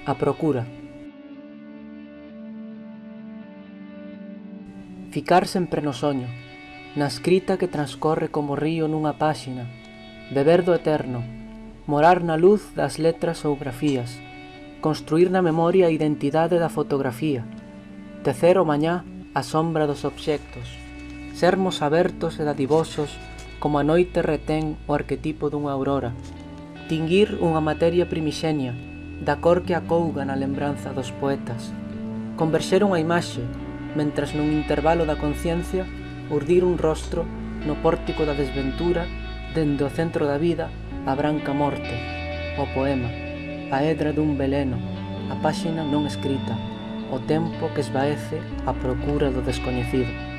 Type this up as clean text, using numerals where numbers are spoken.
A procura. Ficar sempre no soño, na escrita que transcorre como río nunha páxina, beber do eterno, morar na luz das letras ou grafías, construir na memoria a identidade da fotografía, tecer o mañá a sombra dos obxectos, sermos abertos e dadivosos como a noite retén o arquetipo dunha aurora, tinguir unha materia primixenia da cor que acouga na lembranza dos poetas, converxer unha imaxe, mentras nun intervalo da conciencia urdir un rostro no pórtico da desventura dende o centro da vida a branca morte, o poema, a hedra dun veleno, a páxina non escrita, o tempo que esvaece á procura do descoñecido.